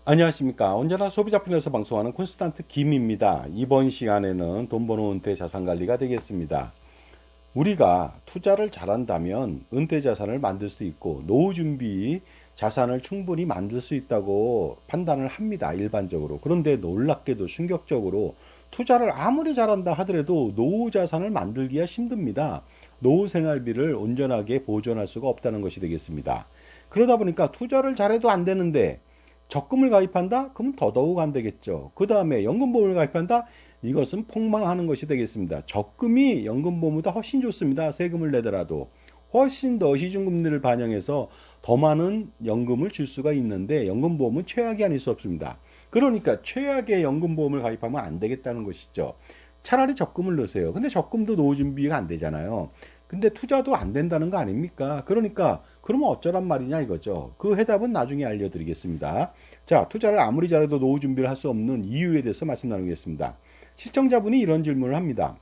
안녕하십니까. 언제나 소비자편에서 방송하는 콘스탄트 김입니다. 이번 시간에는 돈 버는 은퇴 자산 관리가 되겠습니다. 우리가 투자를 잘한다면 은퇴 자산을 만들 수 있고 노후 준비 자산을 충분히 만들 수 있다고 판단을 합니다. 일반적으로. 그런데 놀랍게도 충격적으로 투자를 아무리 잘한다 하더라도 노후 자산을 만들기가 힘듭니다. 노후 생활비를 온전하게 보존할 수가 없다는 것이 되겠습니다. 그러다 보니까 투자를 잘해도 안 되는데 적금을 가입한다? 그럼 더더욱 안 되겠죠. 그 다음에 연금보험을 가입한다? 이것은 폭망하는 것이 되겠습니다. 적금이 연금보험보다 훨씬 좋습니다. 세금을 내더라도. 훨씬 더 시중금리를 반영해서 더 많은 연금을 줄 수가 있는데 연금보험은 최악이 아닐 수 없습니다. 그러니까 최악의 연금보험을 가입하면 안 되겠다는 것이죠. 차라리 적금을 넣으세요. 근데 적금도 노후 준비가 안 되잖아요. 근데 투자도 안 된다는 거 아닙니까? 그러니까 그러면 어쩌란 말이냐 이거죠. 그 해답은 나중에 알려드리겠습니다. 자, 투자를 아무리 잘해도 노후 준비를 할 수 없는 이유에 대해서 말씀 나누겠습니다. 시청자분이 이런 질문을 합니다.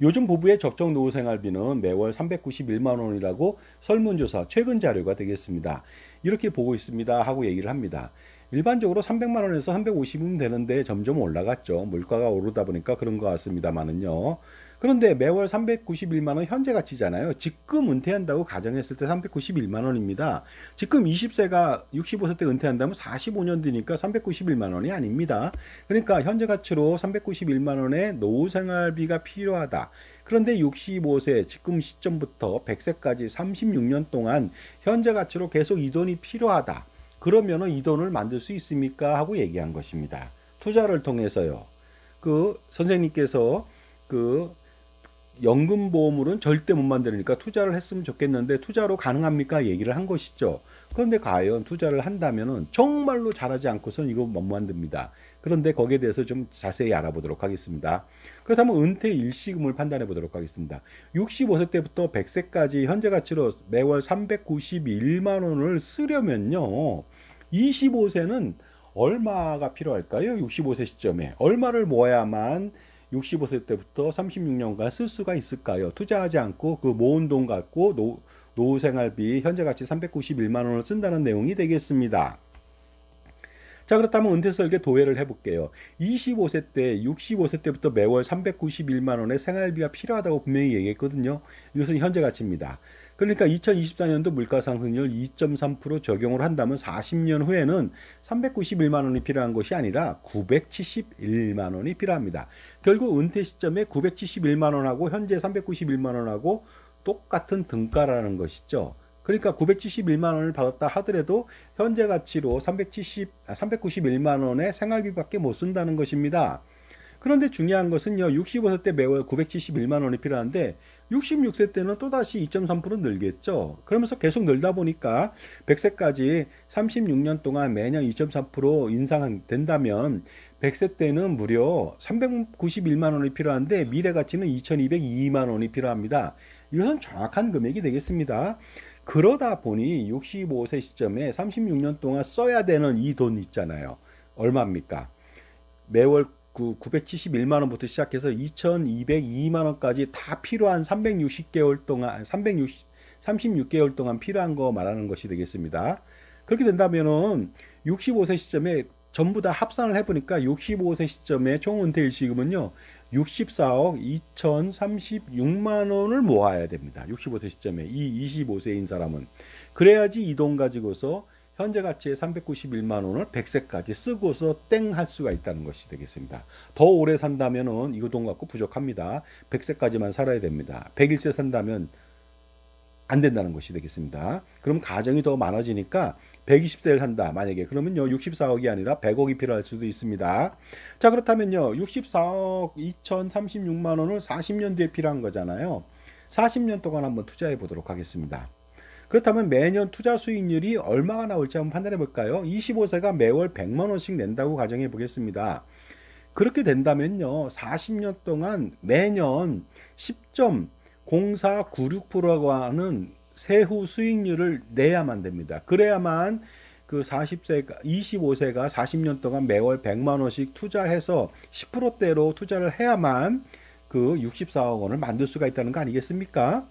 요즘 부부의 적정 노후 생활비는 매월 391만 원이라고 설문조사 최근 자료가 되겠습니다. 이렇게 보고 있습니다 하고 얘기를 합니다. 일반적으로 300만 원에서 350이면 되는데 점점 올라갔죠. 물가가 오르다 보니까 그런 것 같습니다만은요. 그런데 매월 391만 원 현재 가치잖아요. 지금 은퇴한다고 가정했을 때 391만 원입니다. 지금 20세가 65세 때 은퇴한다면 45년 뒤니까 391만 원이 아닙니다. 그러니까 현재 가치로 391만 원의 노후 생활비가 필요하다. 그런데 65세 지금 시점부터 100세까지 36년 동안 현재 가치로 계속 이 돈이 필요하다. 그러면은 이 돈을 만들 수 있습니까? 하고 얘기한 것입니다. 투자를 통해서요. 그 선생님께서 그 연금보험으로는 절대 못 만드니까 투자를 했으면 좋겠는데 투자로 가능합니까? 얘기를 한 것이죠. 그런데 과연 투자를 한다면은 정말로 잘하지 않고선 이거 못 만듭니다. 그런데 거기에 대해서 좀 자세히 알아보도록 하겠습니다. 그렇다면 은퇴 일시금을 판단해 보도록 하겠습니다. 65세 때부터 100세까지 현재 가치로 매월 391만 원을 쓰려면요. 25세는 얼마가 필요할까요? 65세 시점에 얼마를 모아야만 65세 때부터 36년간 쓸 수가 있을까요? 투자하지 않고 그 모은 돈 갖고 노후 생활비 현재 가치 391만 원을 쓴다는 내용이 되겠습니다. 자, 그렇다면 은퇴 설계 도회를 해볼게요. 25세 때, 65세 때부터 매월 391만 원의 생활비가 필요하다고 분명히 얘기했거든요. 이것은 현재 가치입니다. 그러니까 2024년도 물가상승률 2.3% 적용을 한다면 40년 후에는 391만 원이 필요한 것이 아니라 971만 원이 필요합니다. 결국 은퇴 시점에 971만 원하고 현재 391만 원하고 똑같은 등가라는 것이죠. 그러니까 971만 원을 받았다 하더라도 현재 가치로 391만 원의 생활비밖에 못 쓴다는 것입니다. 그런데 중요한 것은요. 65세 때 매월 971만 원이 필요한데 66세 때는 또다시 2.3% 늘겠죠. 그러면서 계속 늘다 보니까 100세까지 36년 동안 매년 2.3% 인상된다면 100세 때는 무려 391만 원이 필요한데 미래 가치는 2202만 원이 필요합니다. 이것은 정확한 금액이 되겠습니다. 그러다 보니 65세 시점에 36년 동안 써야 되는 이 돈 있잖아요. 얼마입니까? 매월 971만 원부터 시작해서 2202만 원까지 다 필요한 360개월 동안 36개월 동안 필요한 거 말하는 것이 되겠습니다. 그렇게 된다면은 65세 시점에 전부 다 합산을 해보니까 65세 시점에 총 은퇴 일시금은요 64억 2036만 원을 모아야 됩니다. 65세 시점에 이 25세인 사람은 그래야지 이 돈 가지고서 현재 가치의 391만 원을 100세까지 쓰고서 땡 할 수가 있다는 것이 되겠습니다. 더 오래 산다면은 이거 돈 갖고 부족합니다. 100세까지만 살아야 됩니다. 101세 산다면 안 된다는 것이 되겠습니다. 그럼 가정이 더 많아지니까 120세를 산다. 만약에 그러면요 64억이 아니라 100억이 필요할 수도 있습니다. 자, 그렇다면요 64억 2036만 원을 40년 뒤에 필요한 거잖아요. 40년 동안 한번 투자해 보도록 하겠습니다. 그렇다면 매년 투자 수익률이 얼마가 나올지 한번 판단해 볼까요? 25세가 매월 100만 원씩 낸다고 가정해 보겠습니다. 그렇게 된다면요 40년 동안 매년 10.0496%라고 하는 세후 수익률을 내야만 됩니다. 그래야만 그 25세가 40년 동안 매월 100만 원씩 투자해서 10%대로 투자를 해야만 그 64억 원을 만들 수가 있다는 거 아니겠습니까?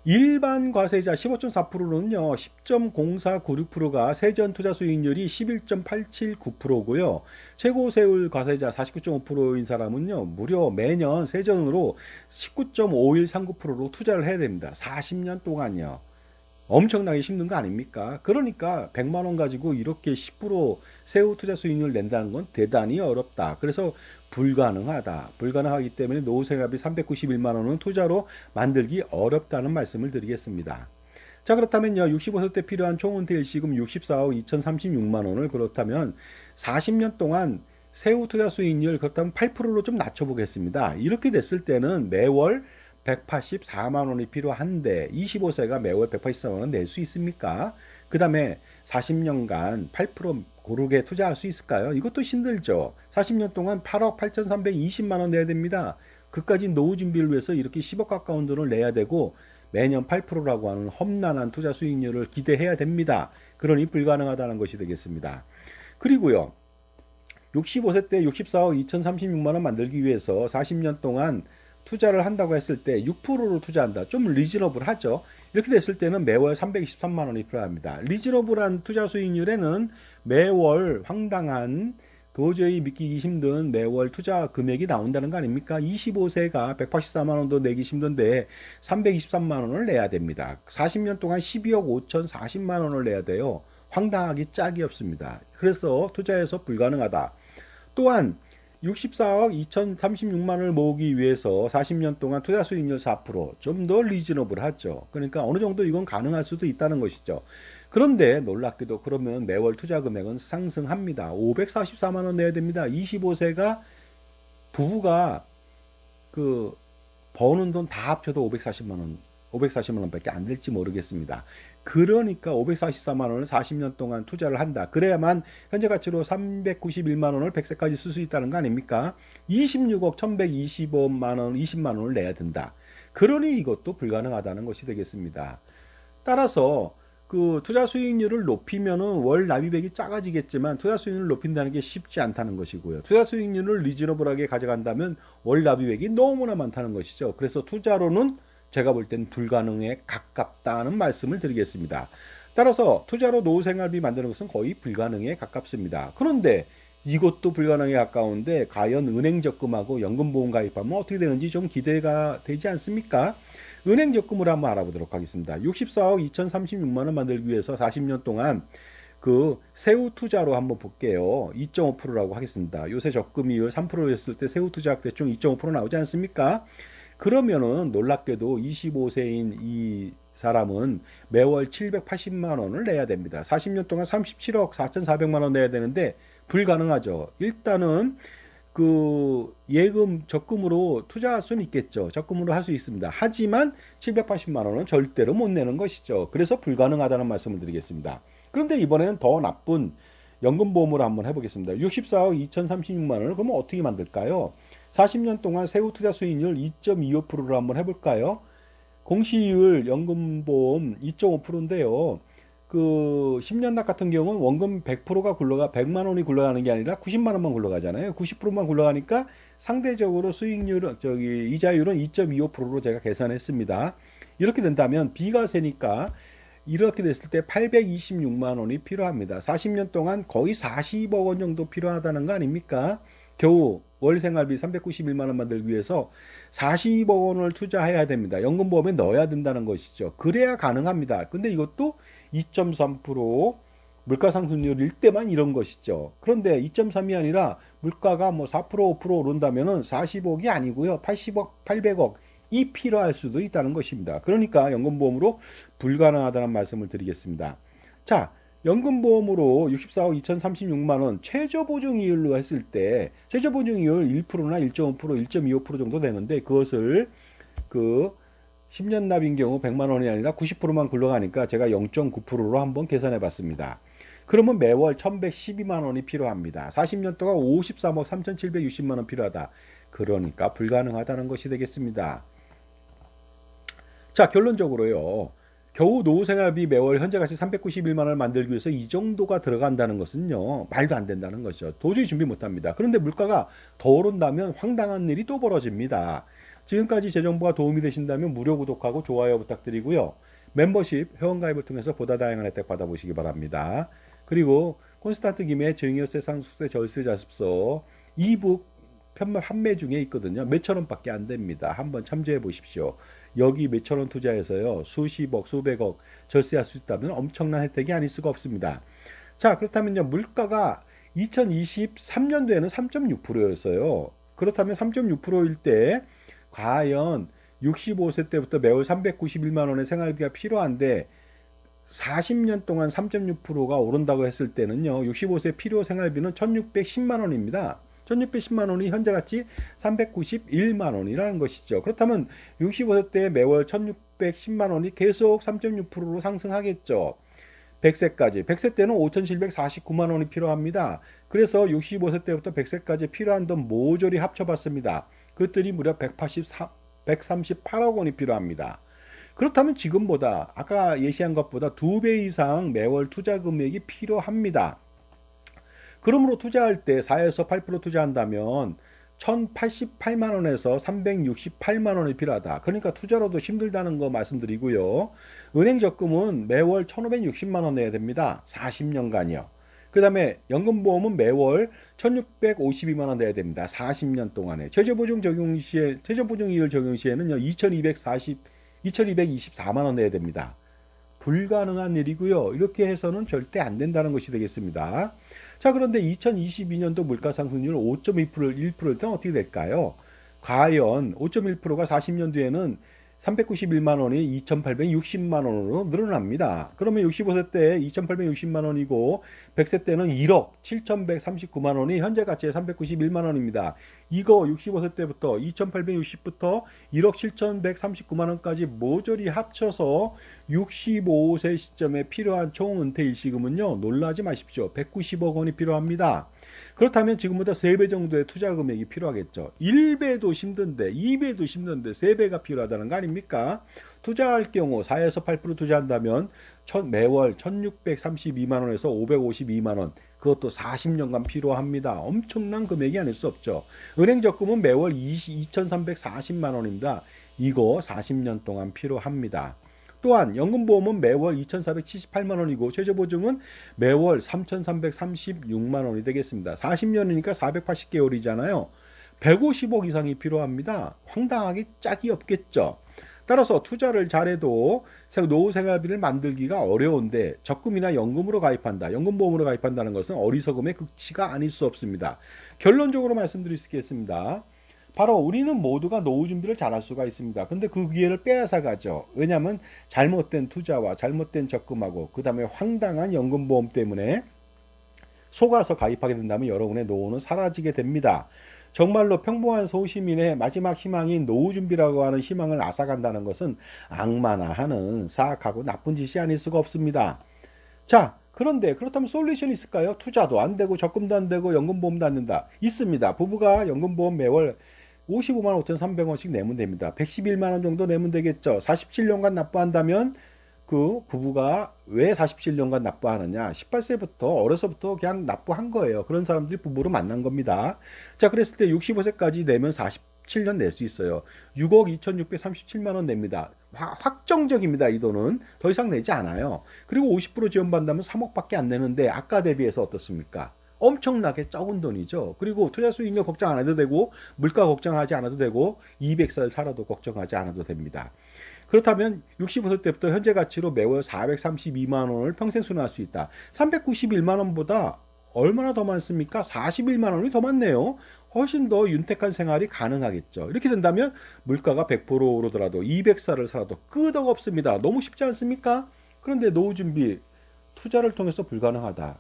일반 과세자 15.4%는요, 10.0496%가 세전 투자 수익률이 11.879%고요. 최고 세율 과세자 49.5%인 사람은요, 무려 매년 세전으로 19.5139%로 투자를 해야 됩니다. 40년 동안요. 엄청나게 힘든 거 아닙니까? 그러니까 100만 원 가지고 이렇게 10% 세후 투자 수익률을 낸다는 건 대단히 어렵다. 그래서 불가능하다. 불가능하기 때문에 노후생활비 391만 원은 투자로 만들기 어렵다는 말씀을 드리겠습니다. 자, 그렇다면요, 65세 때 필요한 총은퇴 일시금 64억 2036만 원을 그렇다면 40년 동안 세후 투자 수익률 그렇다면 8%로 좀 낮춰보겠습니다. 이렇게 됐을 때는 매월 184만 원이 필요한데 25세가 매월 184만 원 낼 수 있습니까? 그 다음에 40년간 8% 고르게 투자할 수 있을까요? 이것도 힘들죠. 40년 동안 8억 8,320만 원 내야 됩니다. 그까지 노후 준비를 위해서 이렇게 10억 가까운 돈을 내야 되고 매년 8%라고 하는 험난한 투자 수익률을 기대해야 됩니다. 그러니 불가능하다는 것이 되겠습니다. 그리고요, 65세 때 64억 2,036만 원 만들기 위해서 40년 동안 투자를 한다고 했을 때 6%로 투자한다. 좀 리즈너블 하죠. 이렇게 됐을 때는 매월 323만 원이 필요합니다. 리즈너블한 투자 수익률에는 매월 황당한 도저히 믿기기 힘든 매월 투자 금액이 나온다는 거 아닙니까? 25세가 184만 원도 내기 힘든데 323만 원을 내야 됩니다. 40년 동안 12억 5,040만 원을 내야 돼요. 황당하기 짝이 없습니다. 그래서 투자해서 불가능하다. 또한 64억 2,036만 원을 모으기 위해서 40년 동안 투자 수익률 4%, 좀 더 리즈너블 하죠. 그러니까 어느 정도 이건 가능할 수도 있다는 것이죠. 그런데 놀랍게도 그러면 매월 투자 금액은 상승합니다. 544만 원 내야 됩니다. 25세가 부부가 그 버는 돈 다 합쳐도 540만 원밖에 안 될지 모르겠습니다. 그러니까 544만 원을 40년 동안 투자를 한다. 그래야만 현재 가치로 391만 원을 100세까지 쓸 수 있다는 거 아닙니까? 26억 1125만 원, 20만 원을 내야 된다. 그러니 이것도 불가능하다는 것이 되겠습니다. 따라서 그 투자 수익률을 높이면은 월 납입액이 작아지겠지만 투자 수익률을 높인다는 게 쉽지 않다는 것이고요. 투자 수익률을 리즈너블하게 가져간다면 월 납입액이 너무나 많다는 것이죠. 그래서 투자로는 제가 볼 땐 불가능에 가깝다는 말씀을 드리겠습니다. 따라서 투자로 노후생활비 만드는 것은 거의 불가능에 가깝습니다. 그런데 이것도 불가능에 가까운데 과연 은행 적금하고 연금보험 가입하면 어떻게 되는지 좀 기대가 되지 않습니까? 은행 적금을 한번 알아보도록 하겠습니다. 64억 2,036만 원 만들기 위해서 40년 동안 그 세후 투자로 한번 볼게요. 2.5%라고 하겠습니다. 요새 적금이율 3%였을 때 세후 투자 대충 2.5% 나오지 않습니까? 그러면은 놀랍게도 25세인 이 사람은 매월 780만 원을 내야 됩니다. 40년 동안 37억 4,400만 원 내야 되는데 불가능하죠. 일단은 그 예금 적금으로 투자할 수는 있겠죠. 적금으로 할 수 있습니다. 하지만 780만 원은 절대로 못 내는 것이죠. 그래서 불가능하다는 말씀을 드리겠습니다. 그런데 이번에는 더 나쁜 연금보험으로 한번 해보겠습니다. 64억 2,036만 원을 그러면 어떻게 만들까요? 40년 동안 세후 투자 수익률 2.25%로 한번 해볼까요? 공시율 연금보험 2.5%인데요. 그 10년납 같은 경우는 원금 100%가 굴러가 100만 원이 굴러가는 게 아니라 90만 원만 굴러가잖아요. 90%만 굴러가니까 상대적으로 수익률은 이자율은 2.25%로 제가 계산했습니다. 이렇게 된다면 비과세니까 이렇게 됐을 때 826만 원이 필요합니다. 40년 동안 거의 40억 원 정도 필요하다는 거 아닙니까? 겨우 월 생활비 391만 원 만들기 위해서 40억 원을 투자해야 됩니다. 연금보험에 넣어야 된다는 것이죠. 그래야 가능합니다. 근데 이것도 2.3% 물가상승률일 때만 이런 것이죠. 그런데 2.3이 아니라 물가가 뭐 4% 5% 오른다면은 40억이 아니고요. 80억, 800억이 필요할 수도 있다는 것입니다. 그러니까 연금보험으로 불가능하다는 말씀을 드리겠습니다. 자, 연금보험으로 64억 2,036만원 최저보증이율로 했을 때 최저보증이율 1%나 1.5%, 1.25% 정도 되는데 그것을 그 10년 납인 경우 100만원이 아니라 90%만 굴러가니까 제가 0.9%로 한번 계산해 봤습니다. 그러면 매월 1112만원이 필요합니다. 40년 동안 53억 3,760만원 필요하다. 그러니까 불가능하다는 것이 되겠습니다. 자, 결론적으로요. 겨우 노후생활비 매월 현재가치 391만원을 만들기 위해서 이 정도가 들어간다는 것은요. 말도 안 된다는 것이죠. 도저히 준비 못합니다. 그런데 물가가 더 오른다면 황당한 일이 또 벌어집니다. 지금까지 제 정보가 도움이 되신다면 무료 구독하고 좋아요 부탁드리고요. membership 회원가입을 통해서 보다 다양한 혜택 받아보시기 바랍니다. 그리고 콘스탄트 김의 정의의 세상 속세 절세 자습서 이북 판매 중에 있거든요. 몇천 원밖에 안 됩니다. 한번 참조해 보십시오. 여기 몇천 원 투자해서요, 수십억, 수백억 절세할 수 있다면 엄청난 혜택이 아닐 수가 없습니다. 자, 그렇다면요, 물가가 2023년도에는 3.6%였어요. 그렇다면 3.6%일 때 과연 65세 때부터 매월 391만 원의 생활비가 필요한데 40년 동안 3.6%가 오른다고 했을 때는요, 65세 필요 생활비는 1610만 원입니다. 1610만 원이 현재같이 391만 원이라는 것이죠. 그렇다면 65세 때 매월 1610만 원이 계속 3.6%로 상승하겠죠. 100세까지. 100세 때는 5749만 원이 필요합니다. 그래서 65세 때부터 100세까지 필요한 돈 모조리 합쳐봤습니다. 그것들이 무려 138억 원이 필요합니다. 그렇다면 지금보다 아까 예시한 것보다 2배 이상 매월 투자 금액이 필요합니다. 그러므로 투자할 때 4에서 8% 투자한다면 1088만 원에서 368만 원이 필요하다. 그러니까 투자로도 힘들다는 거 말씀드리고요. 은행 적금은 매월 1560만 원 내야 됩니다. 40년간이요. 그 다음에 연금보험은 매월 1652만 원 내야 됩니다. 40년 동안에. 최저보증이율 적용 시에는요, 2224만 원 내야 됩니다. 불가능한 일이고요. 이렇게 해서는 절대 안 된다는 것이 되겠습니다. 자, 그런데 2022년도 물가상승률 5.1%일 때는 어떻게 될까요? 과연 5.1%가 40년 뒤에는 391만 원이 2860만 원으로 늘어납니다. 그러면 65세 때 2860만 원이고 100세 때는 1억 7139만 원이 현재 가치의 391만 원입니다. 이거 65세 때부터 2860부터 1억 7139만 원까지 모조리 합쳐서 65세 시점에 필요한 총 은퇴 일시금은요, 놀라지 마십시오. 190억 원이 필요합니다. 그렇다면 지금보다 3배 정도의 투자 금액이 필요하겠죠. 1배도 힘든데 2배도 힘든데 3배가 필요하다는 거 아닙니까? 투자할 경우 4에서 8% 투자한다면 매월 1632만 원에서 552만 원, 그것도 40년간 필요합니다. 엄청난 금액이 아닐 수 없죠. 은행 적금은 매월 2340만 원입니다. 이거 40년 동안 필요합니다. 또한 연금보험은 매월 2478만 원이고 최저보증은 매월 3336만 원이 되겠습니다. 40년이니까 480개월이잖아요. 150억 이상이 필요합니다. 황당하게 짝이 없겠죠. 따라서 투자를 잘해도 노후 생활비를 만들기가 어려운데 적금이나 연금으로 가입한다, 연금보험으로 가입한다는 것은 어리석음의 극치가 아닐 수 없습니다. 결론적으로 말씀드릴 수 있겠습니다. 바로 우리는 모두가 노후 준비를 잘할 수가 있습니다. 근데 그 기회를 빼앗아 가죠. 왜냐하면 잘못된 투자와 잘못된 적금하고 그 다음에 황당한 연금보험 때문에 속아서 가입하게 된다면 여러분의 노후는 사라지게 됩니다. 정말로 평범한 소시민의 마지막 희망인 노후 준비라고 하는 희망을 앗아간다는 것은 악마나 하는 사악하고 나쁜 짓이 아닐 수가 없습니다. 자, 그런데 그렇다면 솔루션이 있을까요? 투자도 안 되고 적금도 안 되고 연금보험도 안 된다. 있습니다. 부부가 연금보험 매월 55만 5,300원씩 내면 됩니다. 111만 원 정도 내면 되겠죠. 47년간 납부한다면 그 부부가 왜 47년간 납부하느냐? 18세부터 어려서부터 그냥 납부한 거예요. 그런 사람들이 부부로 만난 겁니다. 자, 그랬을 때 65세까지 내면 47년 낼 수 있어요. 6억 2,637만 원 냅니다. 확정적입니다. 이 돈은 더 이상 내지 않아요. 그리고 50% 지원받는다면 3억밖에 안 내는데 아까 대비해서 어떻습니까? 엄청나게 적은 돈이죠. 그리고 투자 수익률 걱정 안 해도 되고 물가 걱정하지 않아도 되고 200살 살아도 걱정하지 않아도 됩니다. 그렇다면 65세 때부터 현재 가치로 매월 432만 원을 평생 수납할 수 있다. 391만 원보다 얼마나 더 많습니까? 41만 원이 더 많네요. 훨씬 더 윤택한 생활이 가능하겠죠. 이렇게 된다면 물가가 100% 오르더라도 200살을 살아도 끄덕없습니다. 너무 쉽지 않습니까? 그런데 노후 준비, 투자를 통해서 불가능하다.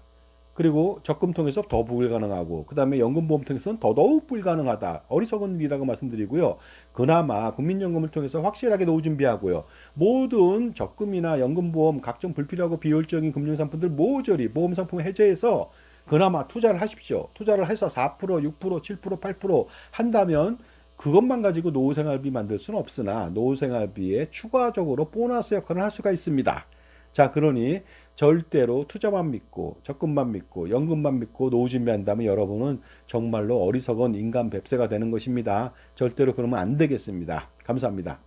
그리고 적금 통해서 더 불가능하고 그 다음에 연금보험 통해서는 더더욱 불가능하다. 어리석은 일이라고 말씀드리고요. 그나마 국민연금을 통해서 확실하게 노후 준비하고요. 모든 적금이나 연금보험 각종 불필요하고 비효율적인 금융상품들 모조리 보험상품 해제해서 그나마 투자를 하십시오. 투자를 해서 4%, 6%, 7%, 8% 한다면 그것만 가지고 노후생활비 만들 수는 없으나 노후생활비에 추가적으로 보너스 역할을 할 수가 있습니다. 자, 그러니 절대로 투자만 믿고 적금만 믿고 연금만 믿고 노후 준비한다면 여러분은 정말로 어리석은 인간 뱁새가 되는 것입니다. 절대로 그러면 안 되겠습니다. 감사합니다.